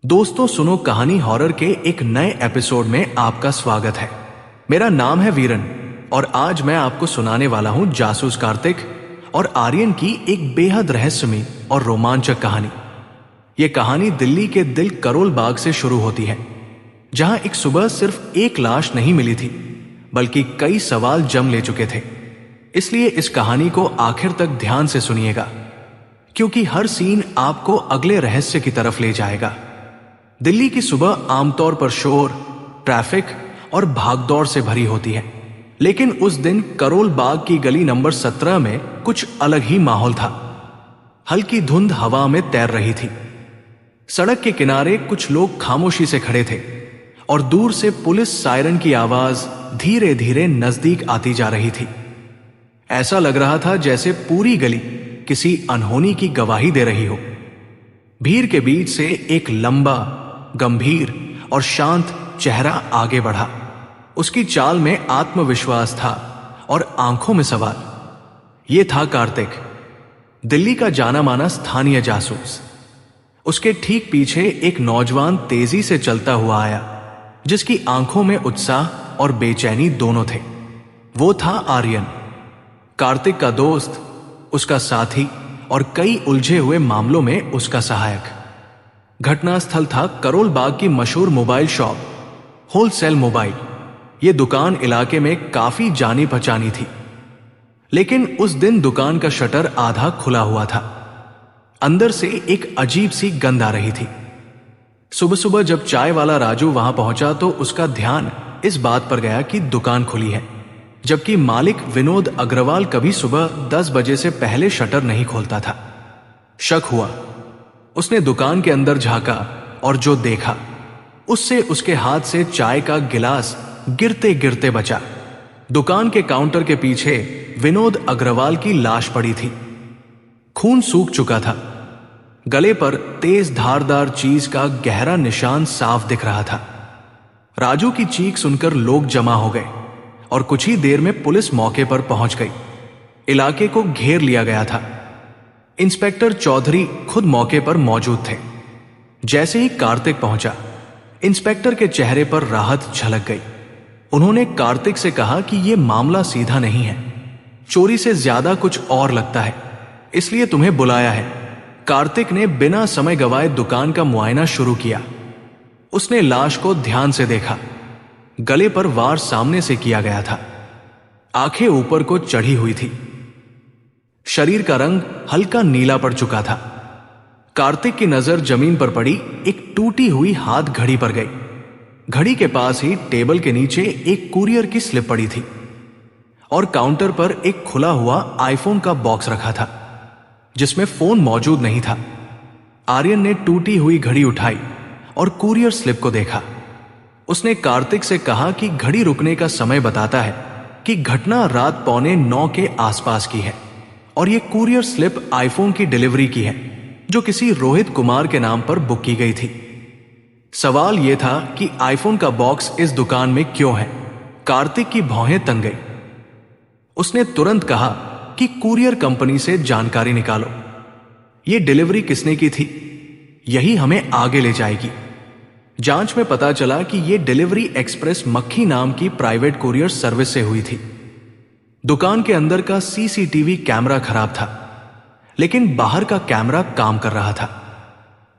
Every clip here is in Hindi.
दोस्तों सुनो कहानी हॉरर के एक नए एपिसोड में आपका स्वागत है। मेरा नाम है वीरन और आज मैं आपको सुनाने वाला हूं जासूस कार्तिक और आर्यन की एक बेहद रहस्यमयी और रोमांचक कहानी। यह कहानी दिल्ली के दिल करोल बाग से शुरू होती है, जहां एक सुबह सिर्फ एक लाश नहीं मिली थी बल्कि कई सवाल जम ले चुके थे। इसलिए इस कहानी को आखिर तक ध्यान से सुनिएगा, क्योंकि हर सीन आपको अगले रहस्य की तरफ ले जाएगा। दिल्ली की सुबह आमतौर पर शोर, ट्रैफिक और भागदौड़ से भरी होती है, लेकिन उस दिन करोल बाग की गली नंबर 17 में कुछ अलग ही माहौल था। हल्की धुंध हवा में तैर रही थी। सड़क के किनारे कुछ लोग खामोशी से खड़े थे और दूर से पुलिस सायरन की आवाज धीरे धीरे नजदीक आती जा रही थी। ऐसा लग रहा था जैसे पूरी गली किसी अनहोनी की गवाही दे रही हो। भीड़ के बीच से एक लंबा, गंभीर और शांत चेहरा आगे बढ़ा। उसकी चाल में आत्मविश्वास था और आंखों में सवाल। यह था कार्तिक, दिल्ली का जाना माना स्थानीय जासूस। उसके ठीक पीछे एक नौजवान तेजी से चलता हुआ आया, जिसकी आंखों में उत्साह और बेचैनी दोनों थे। वो था आर्यन, कार्तिक का दोस्त, उसका साथी और कई उलझे हुए मामलों में उसका सहायक। घटनास्थल था करोल बाग की मशहूर मोबाइल शॉप, होलसेल मोबाइल। यह दुकान इलाके में काफी जानी पहचानी थी, लेकिन उस दिन दुकान का शटर आधा खुला हुआ था। अंदर से एक अजीब सी गंध आ रही थी। सुबह सुबह जब चाय वाला राजू वहां पहुंचा तो उसका ध्यान इस बात पर गया कि दुकान खुली है, जबकि मालिक विनोद अग्रवाल कभी सुबह 10 बजे से पहले शटर नहीं खोलता था। शक हुआ। उसने दुकान के अंदर झांका और जो देखा उससे उसके हाथ से चाय का गिलास गिरते गिरते बचा। दुकान के काउंटर के पीछे विनोद अग्रवाल की लाश पड़ी थी। खून सूख चुका था। गले पर तेज धारदार चीज का गहरा निशान साफ दिख रहा था। राजू की चीख सुनकर लोग जमा हो गए और कुछ ही देर में पुलिस मौके पर पहुंच गई। इलाके को घेर लिया गया था। इंस्पेक्टर चौधरी खुद मौके पर मौजूद थे। जैसे ही कार्तिक पहुंचा, इंस्पेक्टर के चेहरे पर राहत झलक गई। उन्होंने कार्तिक से कहा कि यह मामला सीधा नहीं है, चोरी से ज्यादा कुछ और लगता है, इसलिए तुम्हें बुलाया है। कार्तिक ने बिना समय गवाए दुकान का मुआयना शुरू किया। उसने लाश को ध्यान से देखा। गले पर वार सामने से किया गया था। आंखें ऊपर को चढ़ी हुई थी। शरीर का रंग हल्का नीला पड़ चुका था। कार्तिक की नजर जमीन पर पड़ी एक टूटी हुई हाथ घड़ी पर गई। घड़ी के पास ही टेबल के नीचे एक कुरियर की स्लिप पड़ी थी और काउंटर पर एक खुला हुआ आईफोन का बॉक्स रखा था, जिसमें फोन मौजूद नहीं था। आर्यन ने टूटी हुई घड़ी उठाई और कुरियर स्लिप को देखा। उसने कार्तिक से कहा कि घड़ी रुकने का समय बताता है कि घटना रात 8:45 के आसपास की है और यह कुरियर स्लिप आईफोन की डिलीवरी की है, जो किसी रोहित कुमार के नाम पर बुक की गई थी। सवाल यह था कि आईफोन का बॉक्स इस दुकान में क्यों है। कार्तिक की भौहें तन गई। उसने तुरंत कहा कि कुरियर कंपनी से जानकारी निकालो। यह डिलीवरी किसने की थी, यही हमें आगे ले जाएगी। जांच में पता चला कि यह डिलीवरी एक्सप्रेस मक्खी नाम की प्राइवेट कुरियर सर्विस से हुई थी। दुकान के अंदर का सीसीटीवी कैमरा खराब था, लेकिन बाहर का कैमरा काम कर रहा था।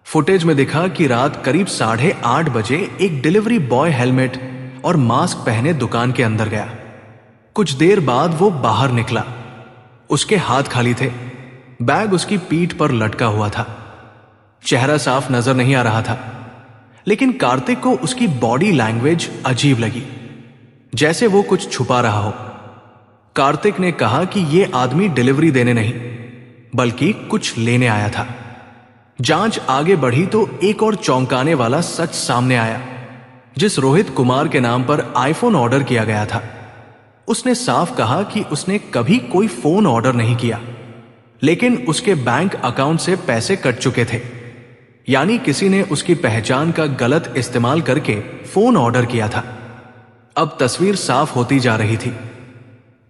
फुटेज में दिखा कि रात करीब 8:30 बजे एक डिलीवरी बॉय हेलमेट और मास्क पहने दुकान के अंदर गया। कुछ देर बाद वो बाहर निकला। उसके हाथ खाली थे। बैग उसकी पीठ पर लटका हुआ था। चेहरा साफ नजर नहीं आ रहा था, लेकिन कार्तिक को उसकी बॉडी लैंग्वेज अजीब लगी, जैसे वो कुछ छुपा रहा हो। कार्तिक ने कहा कि यह आदमी डिलीवरी देने नहीं बल्कि कुछ लेने आया था। जांच आगे बढ़ी तो एक और चौंकाने वाला सच सामने आया। जिस रोहित कुमार के नाम पर आईफोन ऑर्डर किया गया था, उसने साफ कहा कि उसने कभी कोई फोन ऑर्डर नहीं किया, लेकिन उसके बैंक अकाउंट से पैसे कट चुके थे। यानी किसी ने उसकी पहचान का गलत इस्तेमाल करके फोन ऑर्डर किया था। अब तस्वीर साफ होती जा रही थी।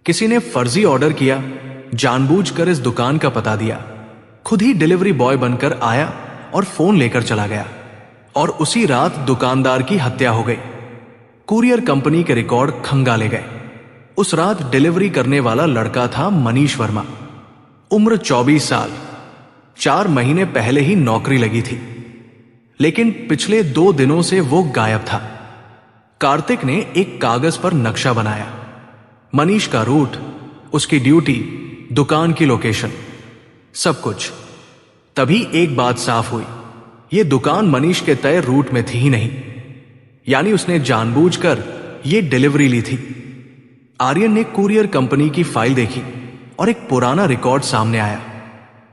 किसी ने फर्जी ऑर्डर किया, जानबूझकर इस दुकान का पता दिया, खुद ही डिलीवरी बॉय बनकर आया और फोन लेकर चला गया और उसी रात दुकानदार की हत्या हो गई। कुरियर कंपनी के रिकॉर्ड खंगाले गए। उस रात डिलीवरी करने वाला लड़का था मनीष वर्मा, उम्र 24 साल। 4 महीने पहले ही नौकरी लगी थी, लेकिन पिछले 2 दिनों से वो गायब था। कार्तिक ने एक कागज पर नक्शा बनाया, मनीष का रूट, उसकी ड्यूटी, दुकान की लोकेशन, सब कुछ। तभी एक बात साफ हुई, ये दुकान मनीष के तय रूट में थी ही नहीं, यानी उसने जानबूझकर ये डिलीवरी ली थी। आर्यन ने कुरियर कंपनी की फाइल देखी और एक पुराना रिकॉर्ड सामने आया।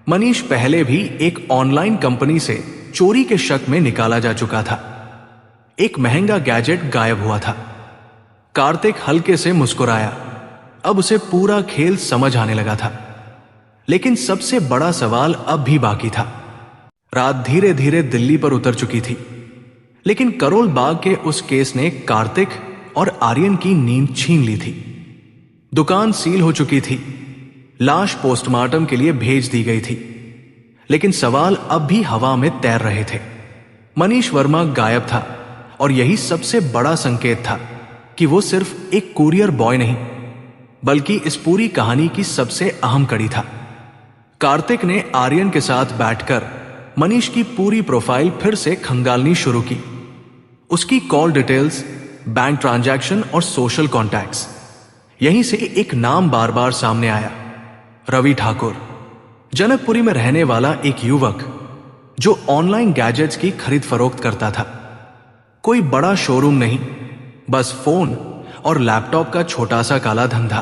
मनीष पहले भी एक ऑनलाइन कंपनी से चोरी के शक में निकाला जा चुका था। एक महंगा गैजेट गायब हुआ था। कार्तिक हल्के से मुस्कुराया, अब उसे पूरा खेल समझ आने लगा था। लेकिन सबसे बड़ा सवाल अब भी बाकी था। रात धीरे धीरे दिल्ली पर उतर चुकी थी, लेकिन करोल बाग के उस केस ने कार्तिक और आर्यन की नींद छीन ली थी। दुकान सील हो चुकी थी, लाश पोस्टमार्टम के लिए भेज दी गई थी, लेकिन सवाल अब भी हवा में तैर रहे थे। मनीष वर्मा गायब था और यही सबसे बड़ा संकेत था कि वो सिर्फ एक कुरियर बॉय नहीं, बल्कि इस पूरी कहानी की सबसे अहम कड़ी था। कार्तिक ने आर्यन के साथ बैठकर मनीष की पूरी प्रोफाइल फिर से खंगालनी शुरू की। उसकी कॉल डिटेल्स, बैंक ट्रांजैक्शन और सोशल कॉन्टैक्ट्स। यहीं से एक नाम बार बार सामने आया, रवि ठाकुर, जनकपुरी में रहने वाला एक युवक जो ऑनलाइन गैजेट्स की खरीद फरोख्त करता था। कोई बड़ा शोरूम नहीं, बस फोन और लैपटॉप का छोटा सा काला धंधा।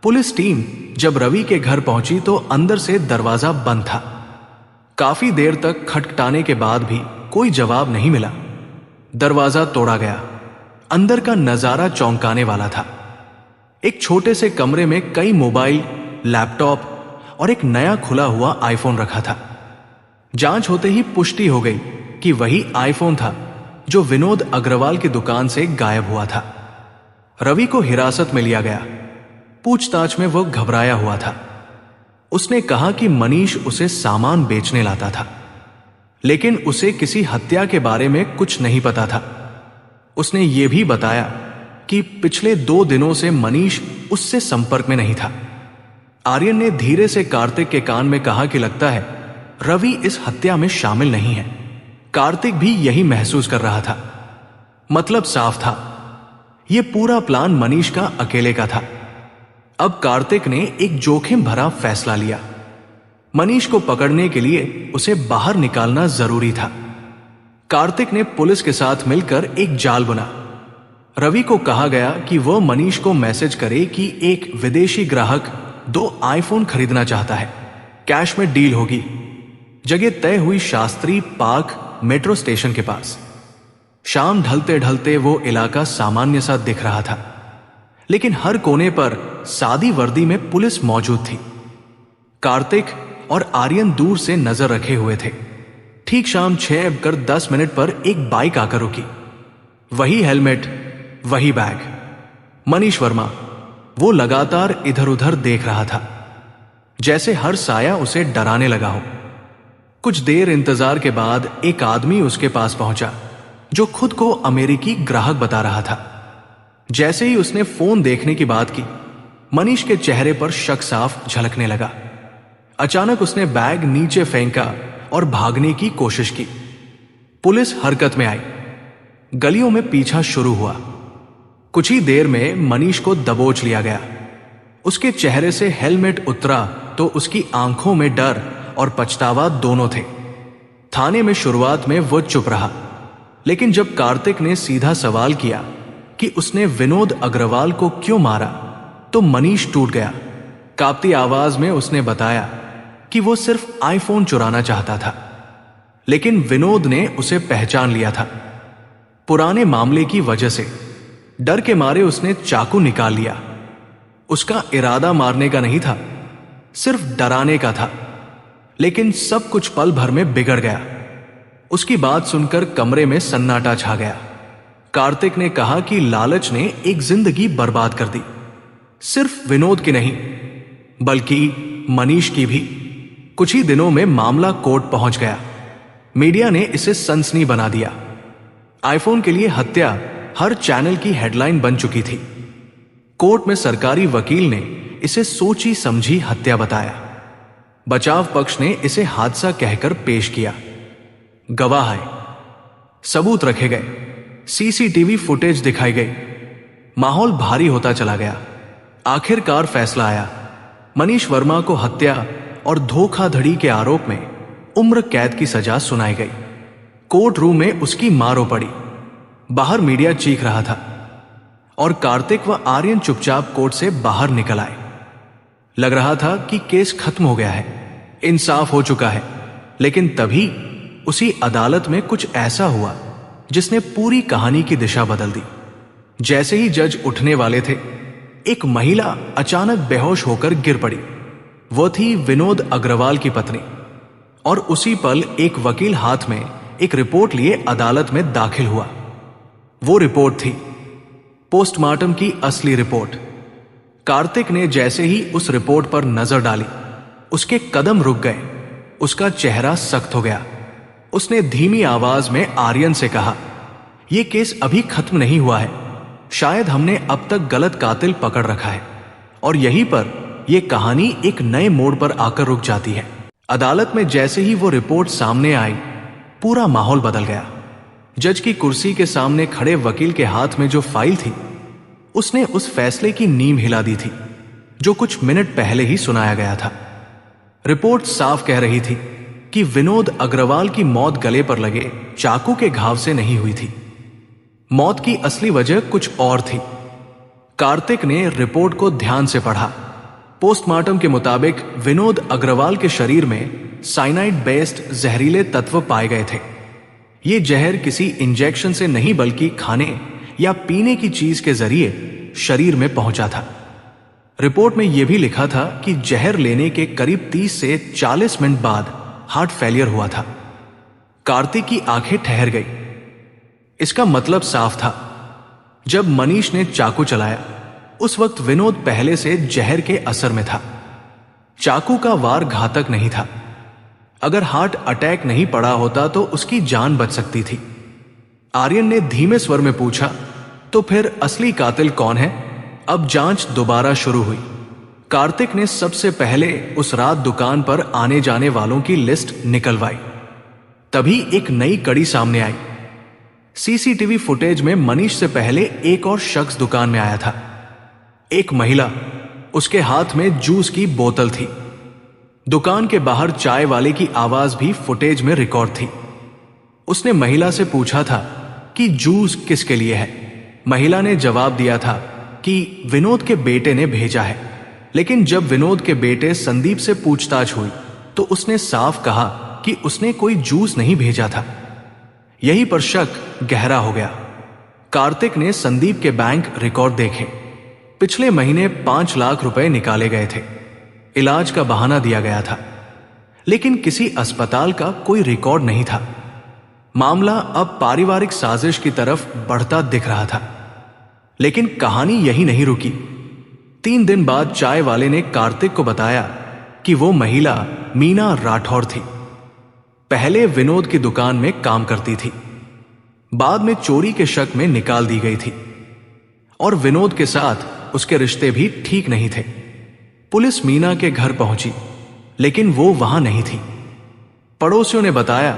पुलिस टीम जब रवि के घर पहुंची तो अंदर से दरवाजा बंद था। काफी देर तक खटखटाने के बाद भी कोई जवाब नहीं मिला। दरवाजा तोड़ा गया। अंदर का नजारा चौंकाने वाला था। एक छोटे से कमरे में कई मोबाइल, लैपटॉप और एक नया खुला हुआ आईफोन रखा था। जांच होते ही पुष्टि हो गई कि वही आईफोन था जो विनोद अग्रवाल की दुकान से गायब हुआ था। रवि को हिरासत में लिया गया। पूछताछ में वो घबराया हुआ था। उसने कहा कि मनीष उसे सामान बेचने लाता था, लेकिन उसे किसी हत्या के बारे में कुछ नहीं पता था। उसने ये भी बताया कि पिछले 2 दिनों से मनीष उससे संपर्क में नहीं था। आर्यन ने धीरे से कार्तिक के कान में कहा कि लगता है रवि इस हत्या में शामिल नहीं है। कार्तिक भी यही महसूस कर रहा था। मतलब साफ था, यह पूरा प्लान मनीष का अकेले का था। अब कार्तिक ने एक जोखिम भरा फैसला लिया। मनीष को पकड़ने के लिए उसे बाहर निकालना जरूरी था। कार्तिक ने पुलिस के साथ मिलकर एक जाल बुना। रवि को कहा गया कि वह मनीष को मैसेज करे कि एक विदेशी ग्राहक 2 आईफोन खरीदना चाहता है, कैश में डील होगी। जगह तय हुई शास्त्री पार्क मेट्रो स्टेशन के पास। शाम ढलते ढलते वो इलाका सामान्य सा दिख रहा था, लेकिन हर कोने पर सादी वर्दी में पुलिस मौजूद थी। कार्तिक और आर्यन दूर से नजर रखे हुए थे। ठीक शाम 6:10 पर एक बाइक आकर रुकी। वही हेलमेट, वही बैग। मनीष वर्मा। वो लगातार इधर उधर देख रहा था, जैसे हर साया उसे डराने लगा हो। कुछ देर इंतजार के बाद एक आदमी उसके पास पहुंचा जो खुद को अमेरिकी ग्राहक बता रहा था। जैसे ही उसने फोन देखने की बात की, मनीष के चेहरे पर शक साफ झलकने लगा। अचानक उसने बैग नीचे फेंका और भागने की कोशिश की। पुलिस हरकत में आई। गलियों में पीछा शुरू हुआ। कुछ ही देर में मनीष को दबोच लिया गया। उसके चेहरे से हेलमेट उतरा तो उसकी आंखों में डर और पछतावा दोनों थे। थाने में शुरुआत में वो चुप रहा, लेकिन जब कार्तिक ने सीधा सवाल किया कि उसने विनोद अग्रवाल को क्यों मारा, तो मनीष टूट गया। कांपती आवाज में उसने बताया कि वो सिर्फ आईफोन चुराना चाहता था, लेकिन विनोद ने उसे पहचान लिया था। पुराने मामले की वजह से डर के मारे उसने चाकू निकाल लिया। उसका इरादा मारने का नहीं था, सिर्फ डराने का था। लेकिन सब कुछ पल भर में बिगड़ गया। उसकी बात सुनकर कमरे में सन्नाटा छा गया। कार्तिक ने कहा कि लालच ने एक जिंदगी बर्बाद कर दी, सिर्फ विनोद की नहीं बल्कि मनीष की भी। कुछ ही दिनों में मामला कोर्ट पहुंच गया। मीडिया ने इसे सनसनी बना दिया। आईफोन के लिए हत्या हर चैनल की हेडलाइन बन चुकी थी। कोर्ट में सरकारी वकील ने इसे सोची समझी हत्या बताया। बचाव पक्ष ने इसे हादसा कहकर पेश किया। गवाह है, सबूत रखे गए, सीसीटीवी फुटेज दिखाई गई। माहौल भारी होता चला गया। आखिरकार फैसला आया। मनीष वर्मा को हत्या और धोखाधड़ी के आरोप में उम्र कैद की सजा सुनाई गई। कोर्ट रूम में उसकी मारो पड़ी। बाहर मीडिया चीख रहा था और कार्तिक व आर्यन चुपचाप कोर्ट से बाहर निकल आए। लग रहा था कि केस खत्म हो गया है, इंसाफ हो चुका है। लेकिन तभी उसी अदालत में कुछ ऐसा हुआ जिसने पूरी कहानी की दिशा बदल दी। जैसे ही जज उठने वाले थे, एक महिला अचानक बेहोश होकर गिर पड़ी। वो थी विनोद अग्रवाल की पत्नी। और उसी पल एक वकील हाथ में एक रिपोर्ट लिए अदालत में दाखिल हुआ। वो रिपोर्ट थी पोस्टमार्टम की असली रिपोर्ट। कार्तिक ने जैसे ही उस रिपोर्ट पर नजर डाली, उसके कदम रुक गए, उसका चेहरा सख्त हो गया। उसने धीमी आवाज में आर्यन से कहा, यह केस अभी खत्म नहीं हुआ है। शायद हमने अब तक गलत कातिल पकड़ रखा है और यहीं पर यह कहानी एक नए मोड़ पर आकर रुक जाती है। अदालत में जैसे ही वो रिपोर्ट सामने आई, पूरा माहौल बदल गया। जज की कुर्सी के सामने खड़े वकील के हाथ में जो फाइल थी, उसने उस फैसले की नींव हिला दी थी जो कुछ मिनट पहले ही सुनाया गया था। रिपोर्ट साफ कह रही थी कि विनोद अग्रवाल की मौत गले पर लगे चाकू के घाव से नहीं हुई थी। मौत की असली वजह कुछ और थी। कार्तिक ने रिपोर्ट को ध्यान से पढ़ा। पोस्टमार्टम के मुताबिक विनोद अग्रवाल के शरीर में साइनाइड बेस्ड जहरीले तत्व पाए गए थे। ये जहर किसी इंजेक्शन से नहीं बल्कि खाने या पीने की चीज के जरिए शरीर में पहुंचा था। रिपोर्ट में यह भी लिखा था कि जहर लेने के करीब 30 से 40 मिनट बाद हार्ट फेलियर हुआ था। कार्तिक की आंखें ठहर गई। इसका मतलब साफ था, जब मनीष ने चाकू चलाया उस वक्त विनोद पहले से जहर के असर में था। चाकू का वार घातक नहीं था। अगर हार्ट अटैक नहीं पड़ा होता तो उसकी जान बच सकती थी। आर्यन ने धीमे स्वर में पूछा, तो फिर असली कातिल कौन है? अब जांच दोबारा शुरू हुई। कार्तिक ने सबसे पहले उस रात दुकान पर आने जाने वालों की लिस्ट निकलवाई। तभी एक नई कड़ी सामने आई। सीसीटीवी फुटेज में मनीष से पहले एक और शख्स दुकान में आया था। एक महिला, उसके हाथ में जूस की बोतल थी। दुकान के बाहर चाय वाले की आवाज भी फुटेज में रिकॉर्ड थी। उसने महिला से पूछा था कि जूस किसके लिए है। महिला ने जवाब दिया था कि विनोद के बेटे ने भेजा है। लेकिन जब विनोद के बेटे संदीप से पूछताछ हुई तो उसने साफ कहा कि उसने कोई जूस नहीं भेजा था। यहीं पर शक गहरा हो गया। कार्तिक ने संदीप के बैंक रिकॉर्ड देखे। पिछले महीने 5 लाख रुपए निकाले गए थे। इलाज का बहाना दिया गया था, लेकिन किसी अस्पताल का कोई रिकॉर्ड नहीं था। मामला अब पारिवारिक साजिश की तरफ बढ़ता दिख रहा था। लेकिन कहानी यही नहीं रुकी। 3 दिन बाद चाय वाले ने कार्तिक को बताया कि वो महिला मीना राठौर थी। पहले विनोद की दुकान में काम करती थी, बाद में चोरी के शक में निकाल दी गई थी और विनोद के साथ उसके रिश्ते भी ठीक नहीं थे। पुलिस मीना के घर पहुंची, लेकिन वो वहां नहीं थी। पड़ोसियों ने बताया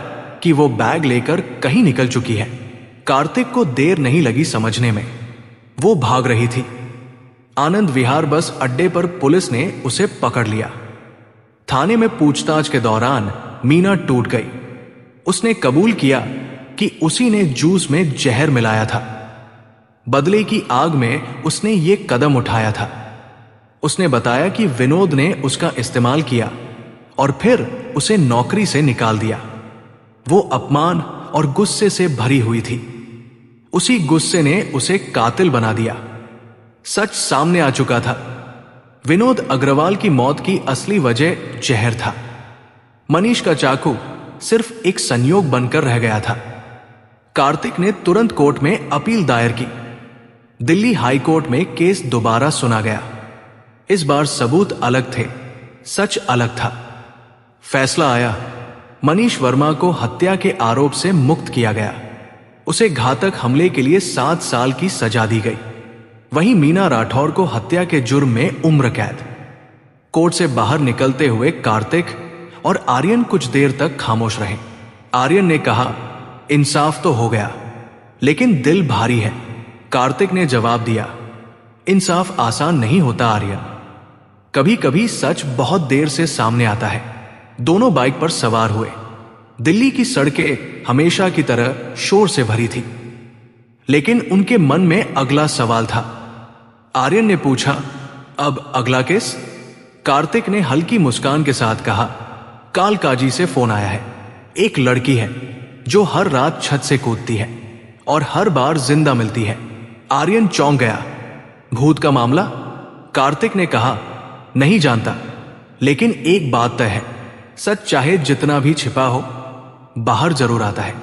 कि वो बैग लेकर कहीं निकल चुकी है। कार्तिक को देर नहीं लगी समझने में। वो भाग रही थी। आनंद विहार बस अड्डे पर पुलिस ने उसे पकड़ लिया। थाने में पूछताछ के दौरान मीना टूट गई। उसने कबूल किया कि उसी ने जूस में जहर मिलाया था। बदले की आग में उसने ये कदम उठाया था। उसने बताया कि विनोद ने उसका इस्तेमाल किया और फिर उसे नौकरी से निकाल दिया। वो अपमान और गुस्से से भरी हुई थी। उसी गुस्से ने उसे कातिल बना दिया। सच सामने आ चुका था। विनोद अग्रवाल की मौत की असली वजह जहर था। मनीष का चाकू सिर्फ एक संयोग बनकर रह गया था। कार्तिक ने तुरंत कोर्ट में अपील दायर की। दिल्ली हाई कोर्ट में केस दोबारा सुना गया। इस बार सबूत अलग थे, सच अलग था। फैसला आया, मनीष वर्मा को हत्या के आरोप से मुक्त किया गया। उसे घातक हमले के लिए 7 साल की सजा दी गई। वहीं मीना राठौर को हत्या के जुर्म में उम्र कैद। कोर्ट से बाहर निकलते हुए कार्तिक और आर्यन कुछ देर तक खामोश रहे। आर्यन ने कहा, इंसाफ तो हो गया, लेकिन दिल भारी है। कार्तिक ने जवाब दिया, इंसाफ आसान नहीं होता आर्यन। कभी कभी सच बहुत देर से सामने आता है। दोनों बाइक पर सवार हुए। दिल्ली की सड़कें हमेशा की तरह शोर से भरी थी, लेकिन उनके मन में अगला सवाल था। आर्यन ने पूछा, अब अगला केस? कार्तिक ने हल्की मुस्कान के साथ कहा, कालकाजी से फोन आया है। एक लड़की है जो हर रात छत से कूदती है और हर बार जिंदा मिलती है। आर्यन चौंक गया। भूत का मामला? कार्तिक ने कहा, नहीं जानता, लेकिन एक बात तय है, सच चाहे जितना भी छिपा हो, बाहर जरूर आता है।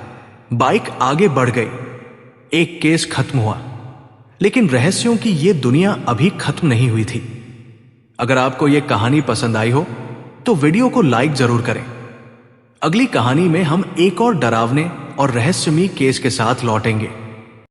बाइक आगे बढ़ गई। एक केस खत्म हुआ, लेकिन रहस्यों की यह दुनिया अभी खत्म नहीं हुई थी। अगर आपको यह कहानी पसंद आई हो तो वीडियो को लाइक जरूर करें। अगली कहानी में हम एक और डरावने और रहस्यमयी केस के साथ लौटेंगे।